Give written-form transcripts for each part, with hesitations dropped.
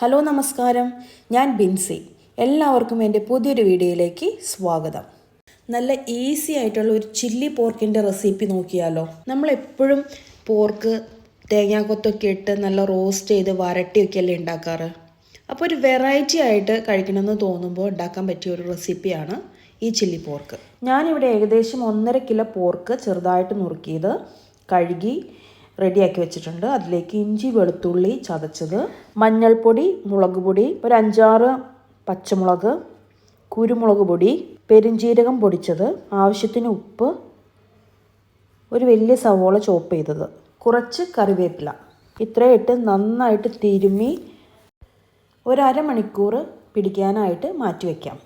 Hello നമസ്കാരം, ഞാൻ ബിൻസി. എല്ലാവർക്കും എൻ്റെ പുതിയൊരു വീഡിയോയിലേക്ക് സ്വാഗതം. നല്ല ഈസി ആയിട്ടുള്ള ഒരു ചില്ലി പോർക്കിൻ്റെ റെസിപ്പി നോക്കിയാലോ. നമ്മളെപ്പോഴും പോർക്ക് തേങ്ങാക്കൊത്തൊക്കെ ഇട്ട് നല്ല റോസ്റ്റ് ചെയ്ത് വരട്ടിയൊക്കെ അല്ലേ ഉണ്ടാക്കാറ്. അപ്പോൾ ഒരു വെറൈറ്റി ആയിട്ട് കഴിക്കണമെന്ന് തോന്നുമ്പോൾ ഉണ്ടാക്കാൻ പറ്റിയ ഒരു റെസിപ്പിയാണ് ഈ ചില്ലി പോർക്ക്. ഞാനിവിടെ ഏകദേശം 1.5 കിലോ പോർക്ക് ചെറുതായിട്ട് നുറുക്കിയത് കഴുകി റെഡിയാക്കി വെച്ചിട്ടുണ്ട്. അതിലേക്ക് ഇഞ്ചി വെളുത്തുള്ളി ചതച്ചത്, മഞ്ഞൾപ്പൊടി, മുളക് പൊടി, ഒരു 5-6 പച്ചമുളക്, കുരുമുളക് പൊടി, പെരുംജീരകം പൊടിച്ചത്, ആവശ്യത്തിന് ഉപ്പ്, ഒരു വലിയ സവോള ചോപ്പ് ചെയ്തത്, കുറച്ച് കറിവേപ്പില, ഇത്രയും ഇട്ട് നന്നായിട്ട് തിരുമ്മി ഒരു അരമണിക്കൂർ പിടിക്കാനായിട്ട് മാറ്റി വയ്ക്കാം.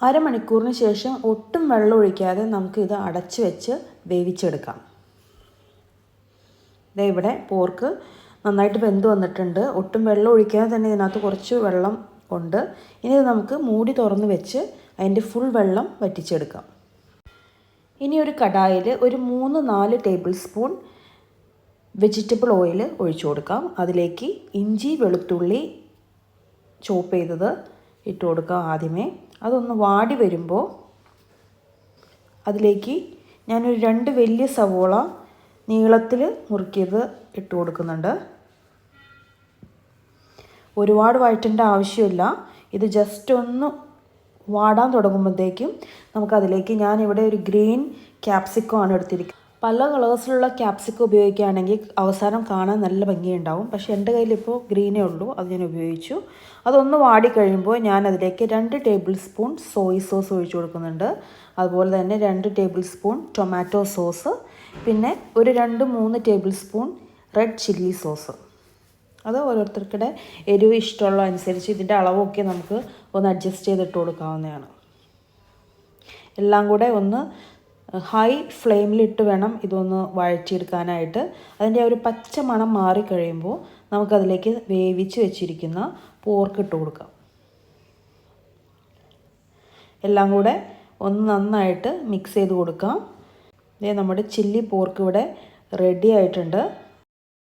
അരമണിക്കൂറിന് ശേഷം ഒട്ടും വെള്ളം ഒഴിക്കാതെ നമുക്കിത് അടച്ച് വെച്ച് വേവിച്ചെടുക്കാം. ഇവിടെ പോർക്ക് നന്നായിട്ട് വെന്ത് വന്നിട്ടുണ്ട്. ഒട്ടും വെള്ളം ഒഴിക്കാതെ തന്നെ ഇതിനകത്ത് കുറച്ച് വെള്ളം ഉണ്ട്. ഇനി ഇത് നമുക്ക് മൂടി തുറന്ന് വെച്ച് അതിൻ്റെ ഫുൾ വെള്ളം വറ്റിച്ചെടുക്കാം. ഇനി ഒരു കടായിൽ ഒരു 3-4 ടേബിൾ സ്പൂൺ വെജിറ്റബിൾ ഓയിൽ ഒഴിച്ചു കൊടുക്കാം. അതിലേക്ക് ഇഞ്ചി വെളുത്തുള്ളി ചോപ്പ് ചെയ്തത് ഇട്ട് കൊടുക്കാം. ആദ്യമേ അതൊന്ന് വാടി വരുമ്പോൾ അതിലേക്ക് ഞാനൊരു 2 വലിയ സവോള നീളത്തിൽ മുറുക്കിയത് ഇട്ട് കൊടുക്കുന്നുണ്ട്. ഒരുപാട് വഴറ്റേണ്ട ആവശ്യമില്ല. ഇത് ജസ്റ്റ് ഒന്ന് വാടാൻ തുടങ്ങുമ്പോഴത്തേക്കും നമുക്കതിലേക്ക് ഞാനിവിടെ ഒരു ഗ്രീൻ ക്യാപ്സിക്കം ആണ് എടുത്തിരിക്കുന്നത്. പല കളേഴ്സിലുള്ള ക്യാപ്സിക്കം ഉപയോഗിക്കുകയാണെങ്കിൽ അവസാനം കാണാൻ നല്ല ഭംഗിയുണ്ടാവും. പക്ഷേ എൻ്റെ കയ്യിലിപ്പോൾ ഗ്രീനേ ഉള്ളൂ, അത് ഞാൻ ഉപയോഗിച്ചു. അതൊന്ന് വാടിക്കഴിയുമ്പോൾ ഞാൻ അതിലേക്ക് 2 ടേബിൾ സ്പൂൺ സോയ് സോസ് ഒഴിച്ചു കൊടുക്കുന്നുണ്ട്. അതുപോലെ തന്നെ 2 ടേബിൾ സ്പൂൺ ടൊമാറ്റോ സോസ്, പിന്നെ ഒരു 2-3 table spoon red chilli sauce. അത് ഓരോരുത്തർക്കിടെ എരിവ് ഇഷ്ടമുള്ള അനുസരിച്ച് ഇതിൻ്റെ അളവൊക്കെ നമുക്ക് ഒന്ന് അഡ്ജസ്റ്റ് ചെയ്തിട്ട് കൊടുക്കാവുന്നതാണ്. എല്ലാം കൂടെ ഒന്ന് ഹൈ ഫ്ലെയിമിലിട്ട് വേണം ഇതൊന്ന് വഴറ്റിയെടുക്കാനായിട്ട്. അതിൻ്റെ ഒരു പച്ച മണം മാറിക്കഴിയുമ്പോൾ നമുക്കതിലേക്ക് വേവിച്ച് വെച്ചിരിക്കുന്ന പോർക്ക് ഇട്ട് കൊടുക്കാം. എല്ലാം കൂടെ ഒന്ന് നന്നായിട്ട് മിക്സ് ചെയ്ത് കൊടുക്കാം. നമ്മുടെ ചില്ലി പോർക്ക് ഇവിടെ റെഡി ആയിട്ടുണ്ട്.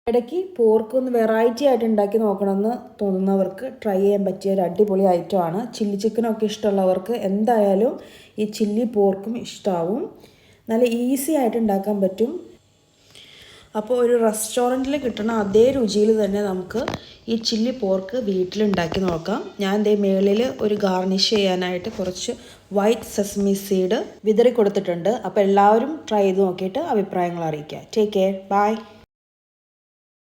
ഇടയ്ക്ക് പോർക്ക് ഒന്ന് വെറൈറ്റി ആയിട്ട് ഉണ്ടാക്കി നോക്കണമെന്ന് തോന്നുന്നവർക്ക് ട്രൈ ചെയ്യാൻ പറ്റിയ ഒരു അടിപൊളി ഐറ്റമാണ്. ചില്ലി ചിക്കനൊക്കെ ഇഷ്ടമുള്ളവർക്ക് എന്തായാലും ഈ ചില്ലി പോർക്കും ഇഷ്ടമാവും. നല്ല ഈസി ആയിട്ട് ഉണ്ടാക്കാൻ പറ്റും. അപ്പോൾ ഒരു റെസ്റ്റോറൻറ്റിൽ കിട്ടുന്ന അതേ രുചിയിൽ തന്നെ നമുക്ക് ഈ ചില്ലി പോർക്ക് വീട്ടിലുണ്ടാക്കി നോക്കാം. ഞാൻ ദേ മേളിൽ ഒരു ഗാർണിഷ് ചെയ്യാനായിട്ട് കുറച്ച് വൈറ്റ് സെസമി സീഡ് വിതറി കൊടുത്തിട്ടുണ്ട്. അപ്പോൾ എല്ലാവരും ട്രൈ ചെയ്ത് നോക്കിയിട്ട് അഭിപ്രായങ്ങൾ അറിയിക്കുക. Take care, by.